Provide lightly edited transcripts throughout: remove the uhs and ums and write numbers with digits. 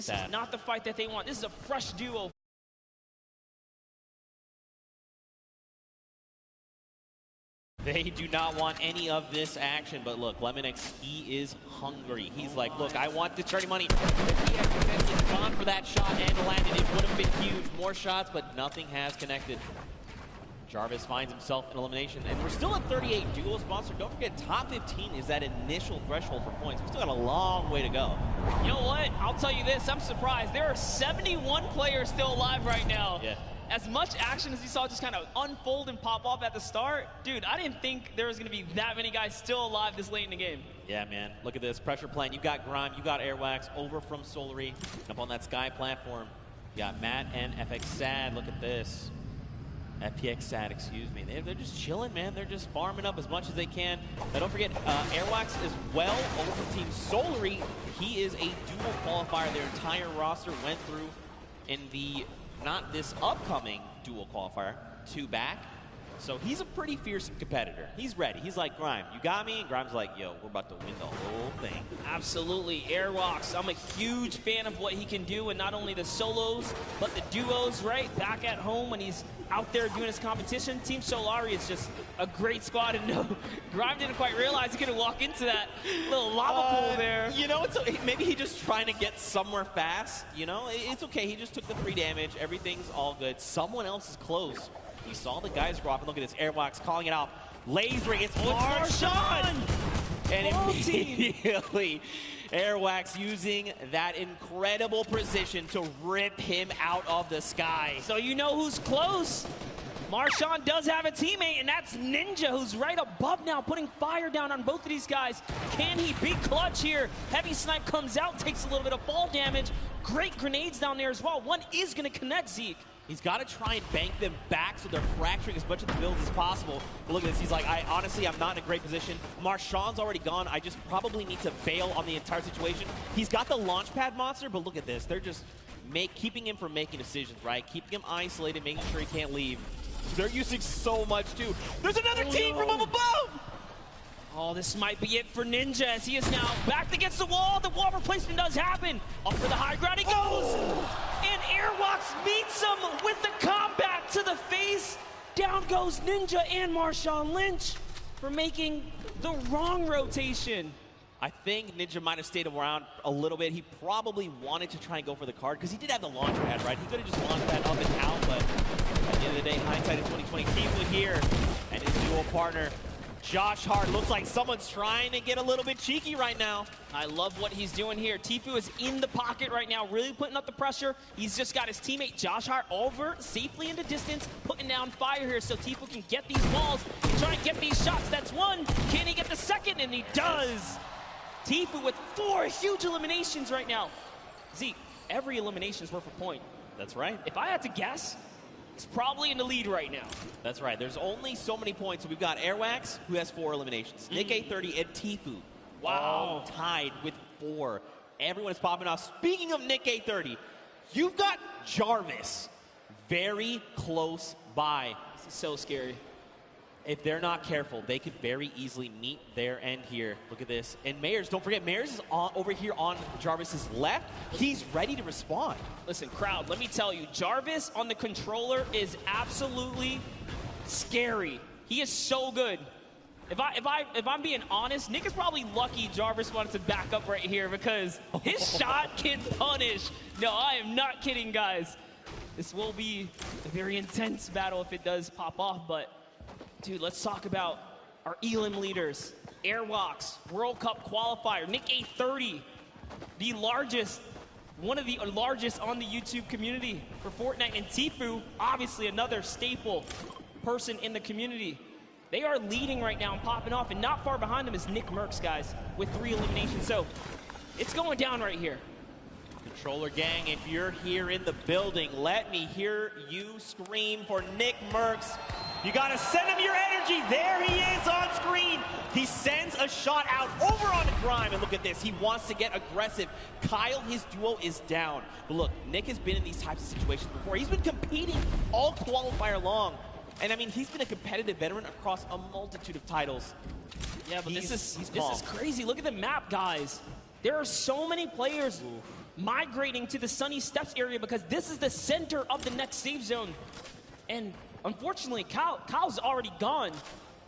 This is not the fight that they want. This is a fresh duo. They do not want any of this action, but look, Lemonix, he is hungry. He's like, look, I want the charity money. If he had gone for that shot and landed, it would have been huge. More shots, but nothing has connected. Jarvis finds himself in elimination, and we're still at 38 duo sponsor. Don't forget, top 15 is that initial threshold for points. We still got a long way to go. You know what? I'll tell you this, I'm surprised. There are 71 players still alive right now. Yeah. As much action as you saw just kind of unfold and pop off at the start, dude, I didn't think there was going to be that many guys still alive this late in the game. Yeah, man. Look at this. Pressure playing. You got Grime, you got Airwax over from Solary. Up on that Sky platform. You got Matt and FX Sad. Look at this. FPX Sad, excuse me. They're just chilling, man. They're just farming up as much as they can. Now, don't forget, Airwax as well over from Team Solary. He is a dual qualifier. Their entire roster went through in the... not this upcoming dual qualifier, 2 back. So he's a pretty fierce competitor. He's ready. He's like, Grime, you got me? And Grime's like, yo, we're about to win the whole thing. Absolutely. Airwalks, I'm a huge fan of what he can do, and not only the solos, but the duos, right? Back at home when he's out there doing his competition. Team Solari is just a great squad, and no, Grime didn't quite realize he could walk into that little lava pool there. You know, maybe he's just trying to get somewhere fast. You know, it's okay. He just took the 3 damage. Everything's all good. Someone else is close. He saw the guys drop, and look at this. Airwalks calling it out. Lasering, it's Marshawn! And immediately, Airwax using that incredible precision to rip him out of the sky. So you know who's close. Marshawn does have a teammate, and that's Ninja, who's right above now, putting fire down on both of these guys. Can he be clutch here? Heavy Snipe comes out, takes a little bit of fall damage. Great grenades down there as well. One is going to connect Zeke. He's got to try and bank them back so they're fracturing as much of the builds as possible. But look at this. He's like, honestly, I'm not in a great position. Marshawn's already gone. I just probably need to bail on the entire situation. He's got the launch pad monster, but look at this. They're just keeping him from making decisions, right? Keeping him isolated, making sure he can't leave. They're using so much, too. There's another team from up above! Oh, this might be it for Ninja, as he is now backed against the wall. The wall replacement does happen. Up for the high ground he goes. And Airwalks meets him with the combat to the face. Down goes Ninja and Marshawn Lynch for making the wrong rotation. I think Ninja might have stayed around a little bit. He probably wanted to try and go for the card, because he did have the launch pad, right? He could have just launched that up and out, but at the end of the day, hindsight is 2020. Tefo here, and his dual partner, Josh Hart. Looks like someone's trying to get a little bit cheeky right now. I love what he's doing here. Tefo is in the pocket right now, really putting up the pressure. He's just got his teammate Josh Hart over safely into distance, putting down fire here so Tefo can get these walls and try and get these shots. That's one. Can he get the second? And he does. Tefo with 4 huge eliminations right now. Zeke, every elimination is worth a point. That's right. If I had to guess, it's probably in the lead right now. That's right. There's only so many points. So we've got Airwax, who has 4 eliminations. Nick A30 and Tefo. Wow. Tied with 4. Everyone is popping off. Speaking of Nick A30, you've got Jarvis very close by. This is so scary. If they're not careful, they could very easily meet their end here. Look at this. And Mayers, don't forget, Mayers is over here on Jarvis's left. He's ready to respond. Listen, crowd, let me tell you, Jarvis on the controller is absolutely scary. He is so good. If I'm being honest, Nick is probably lucky Jarvis wanted to back up right here, because his shot can punish. No, I am not kidding, guys. This will be a very intense battle if it does pop off, but dude, let's talk about our Elim leaders. Airwalks, World Cup qualifier, Nick A30, the largest, one of the largest on the YouTube community for Fortnite, and Tefo, obviously another staple person in the community. They are leading right now and popping off, and not far behind them is Nick Merckx, guys, with 3 eliminations. So it's going down right here. Controller gang, if you're here in the building, let me hear you scream for Nick Merckx. You gotta send him your energy. There he is on screen. He sends a shot out over on Grime, and look at this. He wants to get aggressive. Kyle, his duo, is down. But look, Nick has been in these types of situations before. He's been competing all qualifier long. And I mean, he's been a competitive veteran across a multitude of titles. Yeah, but this is crazy. Look at the map, guys. There are so many players migrating to the Sunny Steps area because this is the center of the next safe zone. And unfortunately, Kyle's already gone.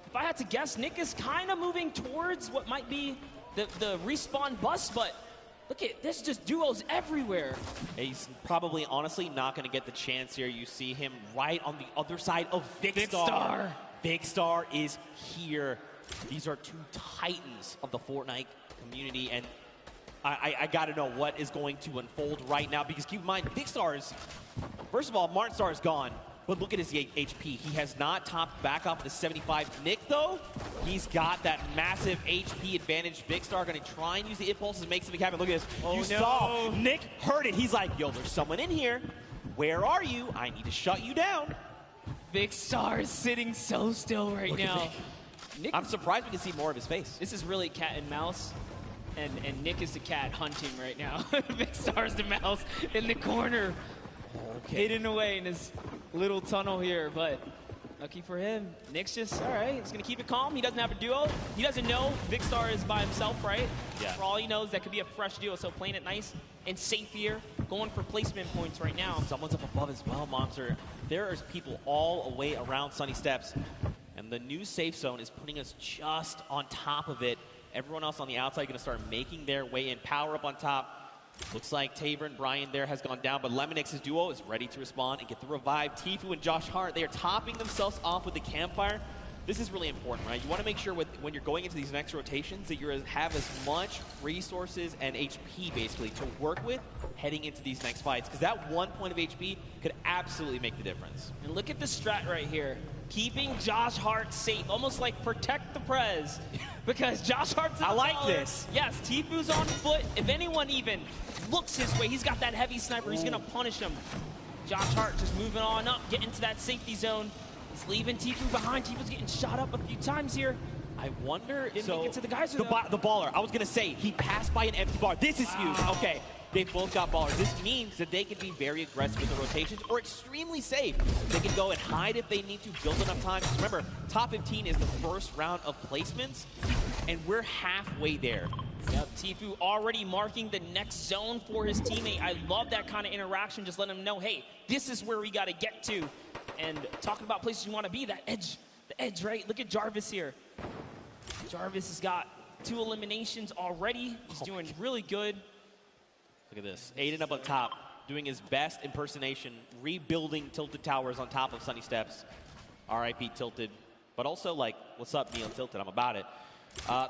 If I had to guess, Nick is kind of moving towards what might be the respawn bus, but look at this, just duos everywhere. He's probably, honestly, not going to get the chance here. You see him right on the other side of Vicstar. Vicstar is here. These are two titans of the Fortnite community, and I got to know what is going to unfold right now, because keep in mind, Vicstar's, first of all, Martinstar is gone, but look at his HP. He has not topped back off the 75. Nick, though, he's got that massive HP advantage. Vicstar going to try and use the impulses and make something happen. Look at this. Oh, you saw Nick heard it. He's like, yo, there's someone in here. Where are you? I need to shut you down. Vicstar is sitting so still right now. Nick, I'm surprised we can see more of his face. This is really cat and mouse, and Nick is the cat hunting right now. Vicstar's the mouse in the corner, hidden away in his little tunnel here, but lucky for him, Nick's just, all right, he's going to keep it calm. He doesn't have a duo. He doesn't know Vicstar is by himself, right? Yeah. For all he knows, that could be a fresh duo, so playing it nice and safe here, going for placement points right now. Someone's up above as well, Monster. There is people all the way around Sunny Steps, and the new safe zone is putting us just on top of it. Everyone else on the outside going to start making their way in. Power up on top. Looks like Tabor and Brian there has gone down, but Lemonix's duo is ready to respond and get the revive. Tfue and Josh Hart, they are topping themselves off with the campfire. This is really important, right? You want to make sure when you're going into these next rotations that you have as much resources and HP, basically, to work with heading into these next fights, because that 1 point of HP could absolutely make the difference. And look at the strat right here. Keeping Josh Hart safe, almost like protect the Prez, because Josh Hart's I like this. Yes, Tfue's on foot. If anyone even looks his way, he's got that heavy sniper. He's going to punish him. Josh Hart just moving on up, getting to that safety zone. He's leaving Tfue behind. Tfue's getting shot up a few times here. I wonder, Didn't so make it to the geyser, the baller, I was going to say, he passed by an empty bar. This is huge. Okay, they both got ballers. This means that they can be very aggressive with the rotations or extremely safe. They can go and hide if they need to, build enough time. Because remember, top 15 is the first round of placements, and we're halfway there. Yep, Tfue already marking the next zone for his teammate. I love that kind of interaction, just letting him know, hey, this is where we got to get to. And talking about places you want to be, that edge, the edge, right? Look at Jarvis here. Jarvis has got 2 eliminations already. He's doing really good. Look at this. Aiden up on top, doing his best impersonation, rebuilding Tilted Towers on top of Sunny Steps. RIP Tilted. But also, like, what's up, Neon Tilted? I'm about it.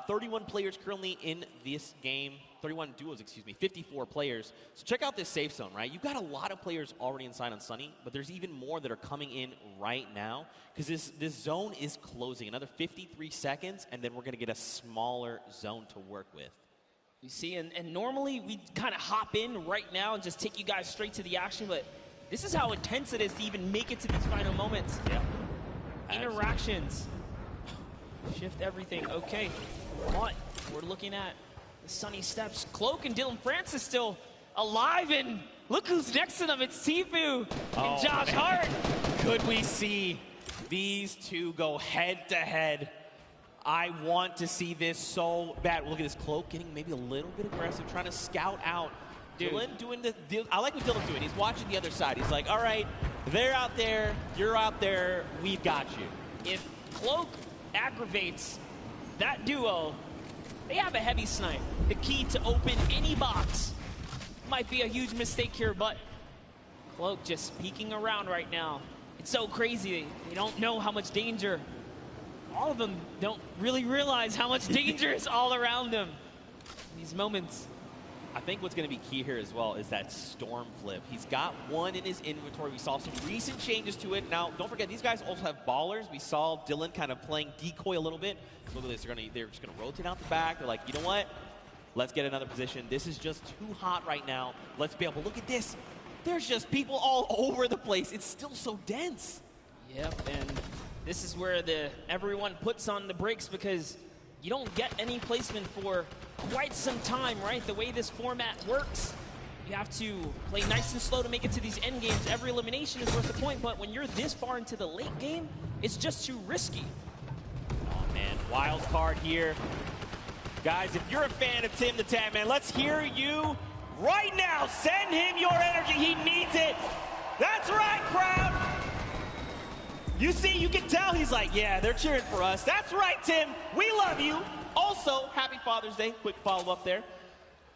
31 players currently in this game. 31 duos, excuse me. 54 players. So check out this safe zone, right? You've got a lot of players already inside on Sunny, but there's even more that are coming in right now, because this zone is closing. Another 53 seconds, and then we're going to get a smaller zone to work with. You see, and normally we kind of hop in right now and just take you guys straight to the action, but this is how intense it is to even make it to these final moments. Yeah. Interactions. Shift everything. Okay, but we're looking at the Sunny Steps. Cloak and Dylan Francis still alive, and look who's next to them. It's Tfue and Josh Hart. Could we see these two go head to head? I want to see this so bad. Look at this Cloak getting maybe a little bit aggressive, trying to scout out. Dylan doing the deal. I like what Dylan's doing. He's watching the other side. He's like, all right, they're out there, you're out there, we've got you. If Cloak aggravates that duo, they have a heavy snipe. The key to open any box. Might be a huge mistake here, but Cloak just peeking around right now. It's so crazy. They don't know how much danger. All of them don't really realize how much danger is all around them in these moments. I think what's going to be key here as well is that Storm flip. He's got one in his inventory. We saw some recent changes to it. Now, don't forget, these guys also have ballers. We saw Dylan kind of playing decoy a little bit. Look at this. They're just going to rotate out the back. They're like, you know what? Let's get another position. This is just too hot right now. Let's be able to look at this. There's just people all over the place. It's still so dense. Yep, and this is where everyone puts on the brakes, because you don't get any placement for quite some time, right? The way this format works, you have to play nice and slow to make it to these end games. Every elimination is worth a point, but when you're this far into the late game, it's just too risky. Oh, man. Wild card here. Guys, if you're a fan of Tim the Tap Man, let's hear you right now. Send him your energy. He needs it. That's right, crowd. You see, you can tell he's like, yeah, they're cheering for us. That's right, Tim. We love you. Also, happy Father's Day. Quick follow-up there.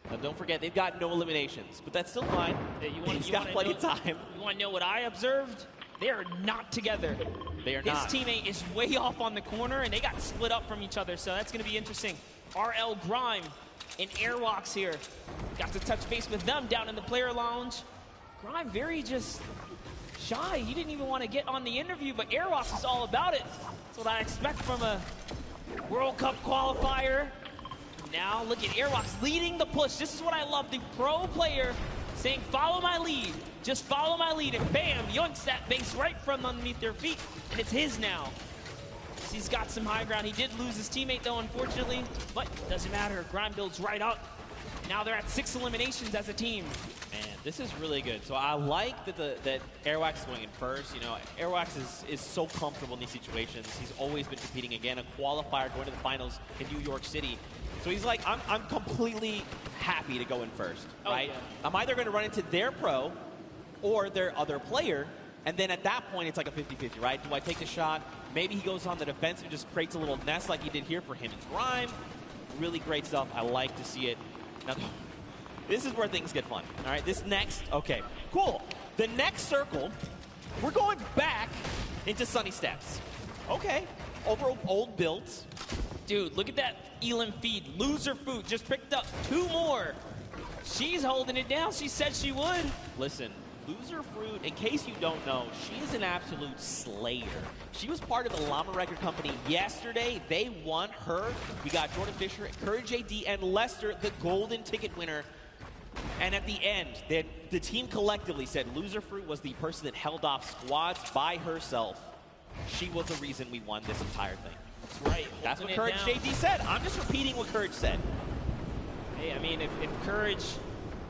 Now, don't forget, they've got no eliminations, but that's still fine. Yeah, he's got plenty of time. You want to know what I observed? They are not together. They are not. His teammate is way off on the corner, and they got split up from each other, so that's going to be interesting. RL Grime and Airwalks here. Got to touch base with them down in the player lounge. Grime very just shy. He didn't even want to get on the interview, but Airwalks is all about it. That's what I expect from a World Cup qualifier. Now look at Airwalks leading the push. This is what I love, the pro player saying, follow my lead. Just follow my lead, and bam, yoinks that base right from underneath their feet, and it's his now. He's got some high ground. He did lose his teammate, though, unfortunately, but doesn't matter. Grime builds right up. Now they're at 6 eliminations as a team. Man, this is really good. So I like that Airwax is going in first. You know, Airwax is so comfortable in these situations. He's always been competing again, a qualifier going to the finals in New York City. So he's like, I'm completely happy to go in first, right? Oh, yeah. I'm either going to run into their pro or their other player, and then at that point, it's like a 50-50, right? Do I take the shot? Maybe he goes on the defensive and just creates a little nest like he did here for him and Grime. Really great stuff. I like to see it. Now, this is where things get fun, all right? This next, okay, cool. The next circle, we're going back into Sunny Steps. Okay, over old builds. Dude, look at that Elam feed. Loser food just picked up 2 more. She's holding it down. She said she would. Listen, Loser Fruit, in case you don't know, she is an absolute slayer. She was part of the Llama Record Company yesterday. They won her. We got Jordan Fisher, Courage AD, and Lester, the golden ticket winner. And at the end, the team collectively said Loser Fruit was the person that held off squads by herself. She was the reason we won this entire thing. That's right. That's what Courage AD said. I'm just repeating what Courage said. Hey, I mean, if Courage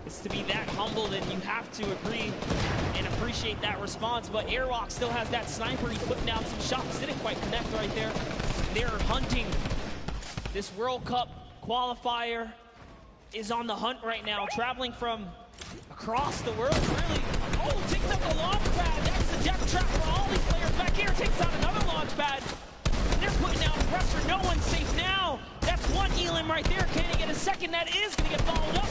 is to be that humble, then you have to agree and appreciate that response. But Airwalk still has that sniper. He's putting down some shots. Didn't quite connect right there. They're hunting. This World Cup qualifier is on the hunt right now, traveling from across the world, really. Oh, takes up the launch pad. That's the death trap for all these players. Back here, takes out another launch pad. They're putting down pressure. No one's safe now. That's one Elam right there. Can he get a second? That is going to get followed up.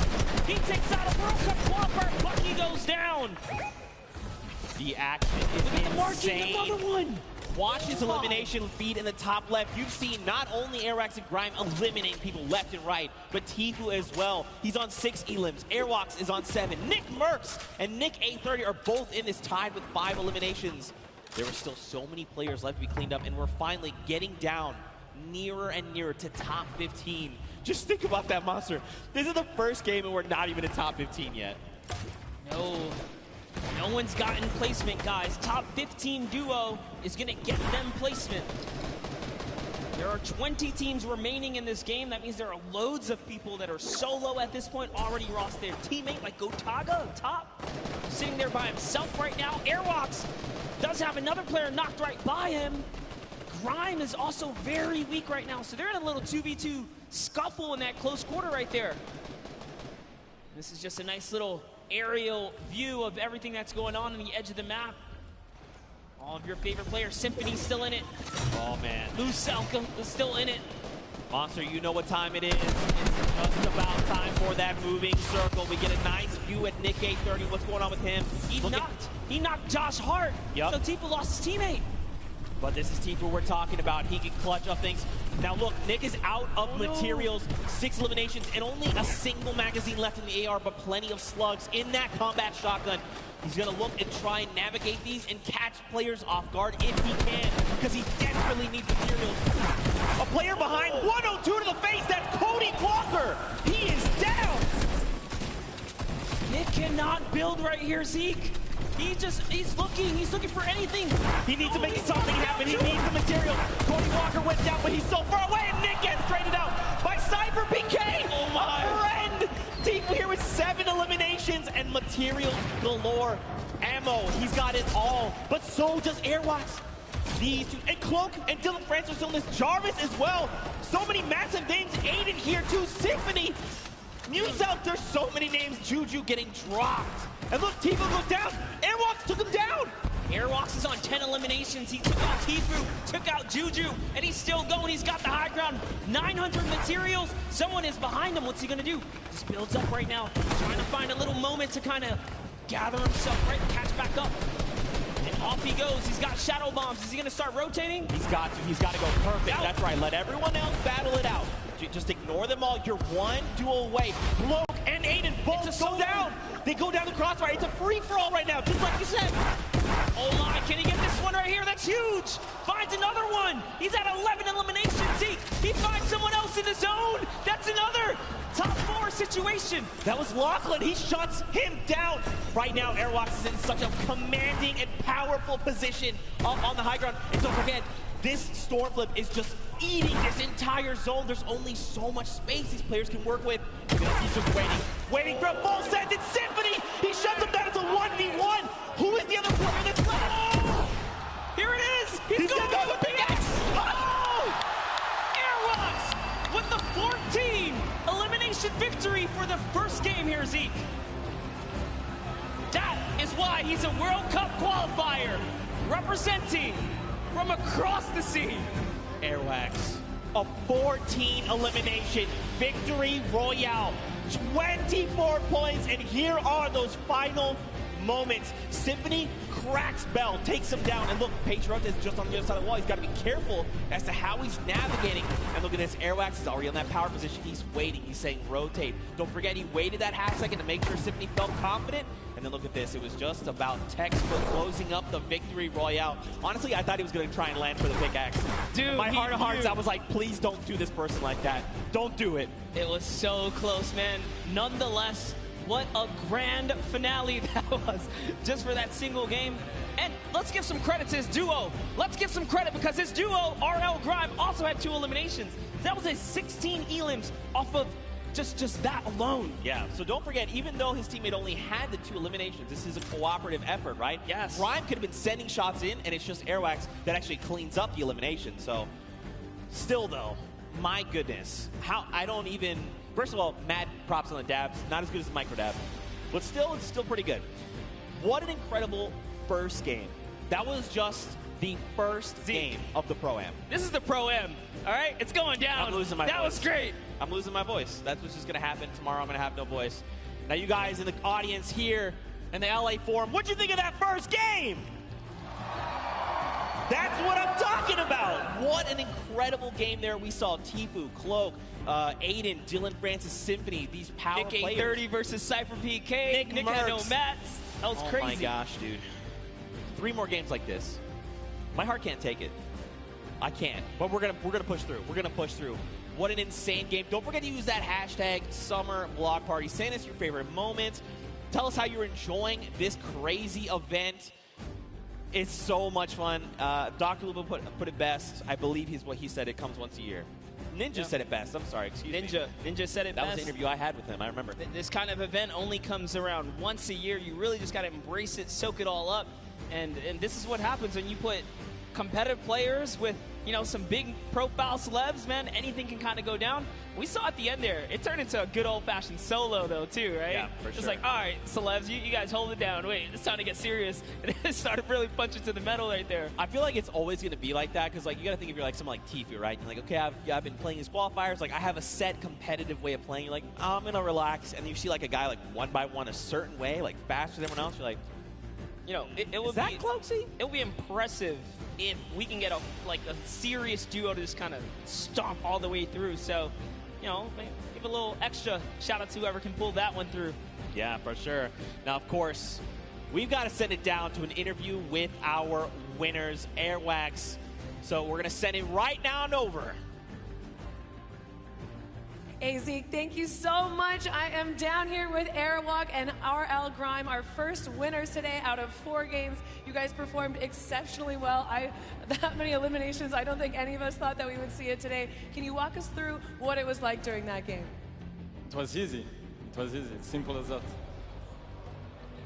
He takes out a World Cup qualifier. Bucky goes down. The action is insane. Another one. Watch his elimination feed in the top left. You've seen not only Airwax and Grime eliminate people left and right, but Tiefu as well. He's on 6 Elams. Airwax is on 7. Nick Merckx and Nick A30 are both in this tied with 5 eliminations. There were still so many players left to be cleaned up, and we're finally getting down nearer and nearer to top 15. Just think about that, Monster. This is the first game, and we're not even in top 15 yet. No one's gotten placement, guys. Top 15 duo is going to get them placement. There are 20 teams remaining in this game. That means there are loads of people that are solo at this point, already lost their teammate, like Gotaga up top, sitting there by himself right now. Airwalks does have another player knocked right by him. Grime is also very weak right now, so they're in a little 2v2 scuffle in that close quarter right there. This is just a nice little aerial view of everything that's going on the edge of the map. All of your favorite players. Symphony's still in it. Oh, man. Lucelka is still in it. Monster, you know what time it is. It's just about time for that moving circle. We get a nice view at Nick A30. What's going on with him? He knocked Josh Hart. Yep. So Tiefu lost his teammate. But this is Tiefu we're talking about. He can clutch up things. Now look, Nick is out of materials. 6 eliminations and only a single magazine left in the AR, but plenty of slugs in that combat shotgun. He's gonna look and try and navigate these and catch players off guard if he can, because he desperately needs materials. A player behind, 102 to the face, that's Cody Walker. He is down. Nick cannot build right here, Zeke. He's looking for anything. He needs to make something happen. He needs the material. Cody Walker went down, but he's so far away, and Nick gets traded out by Cyber PK. Oh my friend. Team here with 7 eliminations and materials galore. Ammo, he's got it all, but so does Airwatch. These two, and Cloak and Dylan France are still in this. Jarvis as well. So many massive names aided here too. Symphony Muse out, there's so many names. Juju getting dropped. And look, Tefo goes down. Airwalks took him down. Airwalks is on 10 eliminations. He took out Tefo, took out Juju, and he's still going. He's got the high ground. 900 materials. Someone is behind him. What's he gonna do? Just builds up right now, trying to find a little moment to kind of gather himself, right? Catch back up. And off he goes. He's got shadow bombs. Is he gonna start rotating? He's got to go perfect. That's right. Let everyone else battle it out. Just ignore them all. You're one duel away. Bloke and Aiden both go down. They go down the crossfire. It's a free-for-all right now, just like you said. Oh my, can he get this one right here? That's huge. Finds another one. He's at 11 eliminations. He finds someone else in the zone. That's another top 4 situation. That was Lachlan. He shuts him down. Right now, Airwalks is in such a commanding and powerful position on the high ground. And don't forget, this Stormflip is just eating this entire zone. There's only so much space these players can work with. He's just waiting for a full set. It's Symphony. He shuts him down. It's a 1v1. Who is the other player that's left? Oh! Here it is. He's going gonna go with pickaxe. Oh! Airwalks with the 14 elimination victory for the first game here, Zeke. That is why he's a World Cup qualifier, representing from across the sea. Airwax, a 14 elimination victory royale, 24 points, and here are those final moments. Symphony cracks Bell, takes him down, and look, Patriot is just on the other side of the wall. He's got to be careful as to how he's navigating. And look at this, Airwax is already on that power position. He's waiting, he's saying rotate. Don't forget, he waited that half second to make sure Symphony felt confident. And then look at this, it was just about textbook closing up the victory royale. Honestly, I thought he was going to try and land for the pickaxe. Dude, my heart of hearts, I was like, please don't do this person like that. Don't do it. It was so close, man. Nonetheless, what a grand finale that was just for that single game. And let's give some credit to his duo. Let's give some credit because his duo, RL Grime, also had 2 eliminations. That was a 16 elims off of just that alone. Yeah, so don't forget, even though his teammate only had the 2 eliminations, this is a cooperative effort, right? Yes. Grime could have been sending shots in, and it's just Airwax that actually cleans up the elimination. So, still though, my goodness, I don't even, first of all, mad props on the dabs, not as good as the micro dab, but still, it's still pretty good. What an incredible first game. That was just the first game of the Pro-Am. This is the Pro-Am, all right? It's going down. I'm losing my voice. That was great. I'm losing my voice. That's what's just going to happen. Tomorrow I'm going to have no voice. Now you guys in the audience here in the LA Forum, what'd you think of that first game? That's what I'm talking about. What an incredible game there. We saw Tefo, Cloak, Aiden, Dylan Francis, Symphony, these power Nick players. 830 versus Cypher PK. Nick had no mats. That was crazy. Oh my gosh, dude. 3 more games like this. My heart can't take it. I can't. But we're gonna push through. We're gonna push through. What an insane game. Don't forget to use that hashtag Summer Block Party. Send us your favorite moments. Tell us how you're enjoying this crazy event. It's so much fun. Dr. Luba put it best. I believe what he said. It comes once a year. Ninja said it best. I'm sorry. Excuse me. Ninja said it best. That was the interview I had with him. I remember. This kind of event only comes around once a year. You really just got to embrace it, soak it all up. And this is what happens when you put competitive players with, you know, some big profile celebs, man. Anything can kind of go down. We saw at the end there, it turned into a good old-fashioned solo, though, too, right? Yeah, for sure. It's like, all right, celebs, you guys hold it down. Wait, it's time to get serious. And it started really punching to the metal right there. I feel like it's always going to be like that because, like, you got to think if you're like someone like Tefo, right? You're like, okay, I've been playing these qualifiers. Like, I have a set competitive way of playing. You're like, oh, I'm going to relax. And you see, like, a guy, like, one by one a certain way, like, faster than everyone else. You're like, you know, it would is that be Cloaksy? It would be impressive if we can get a serious duo to just kind of stomp all the way through. So, you know, give a little extra shout out to whoever can pull that one through. Yeah, for sure. Now, of course, we've got to send it down to an interview with our winners, Airwax. So we're going to send it right now and over. Hey, Zeke, thank you so much. I am down here with Airwalk and RL Grime, our first winners today out of 4 games. You guys performed exceptionally well. That many eliminations, I don't think any of us thought that we would see it today. Can you walk us through what it was like during that game? It was easy. It was easy. It's simple as that.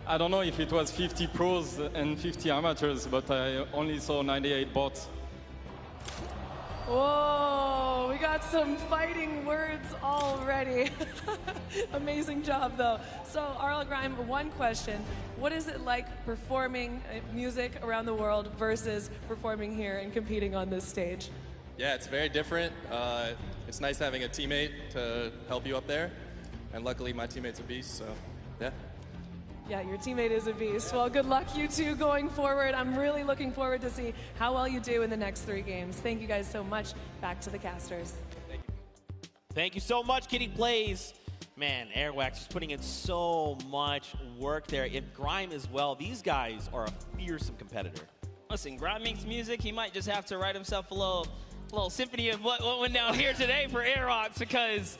I don't know if it was 50 pros and 50 amateurs, but I only saw 98 bots. Whoa, we got some fighting words already. Amazing job, though. So, RL Grime, one question. What is it like performing music around the world versus performing here and competing on this stage? Yeah, it's very different. It's nice having a teammate to help you up there. And luckily, my teammate's a beast, so yeah. Yeah, your teammate is a beast. Well, good luck, you two, going forward. I'm really looking forward to see how well you do in the next 3 games. Thank you guys so much. Back to the casters. Thank you. Thank you so much, Kitty Plays. Man, Airwax is putting in so much work there. And Grime as well. These guys are a fearsome competitor. Listen, Grime makes music. He might just have to write himself a little symphony of what went down here today for Airwax, because,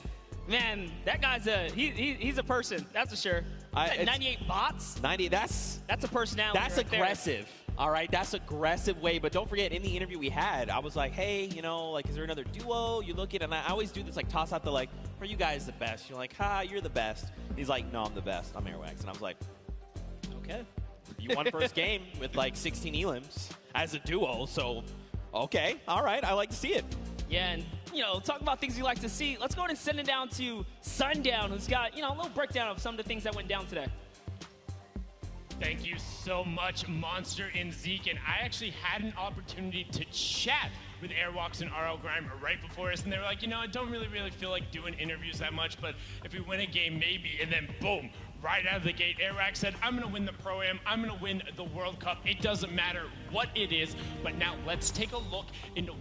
man, that guy's he's a person. That's for sure. 98 bots? 90, that's a personality. That's right aggressive. There. All right, that's aggressive way. But don't forget, in the interview we had, I was like, hey, you know, like, is there another duo you look at? And I always do this, like, toss out the, like, are you guys the best? You're like, ha, you're the best. He's like, no, I'm the best. I'm Airwax. And I was like, okay. You won first game with, like, 16 elims as a duo. So, okay, all right, I like to see it. Yeah, and, you know, talk about things you like to see. Let's go ahead and send it down to Sundown, who's got, you know, a little breakdown of some of the things that went down today. Thank you so much, Monster and Zeke. And I actually had an opportunity to chat with Airwalks and RL Grime right before us, and they were like, you know, I don't really feel like doing interviews that much, but if we win a game, maybe. And then, boom, right out of the gate, Airwax said, I'm going to win the Pro-Am, I'm going to win the World Cup. It doesn't matter what it is, but now let's take a look into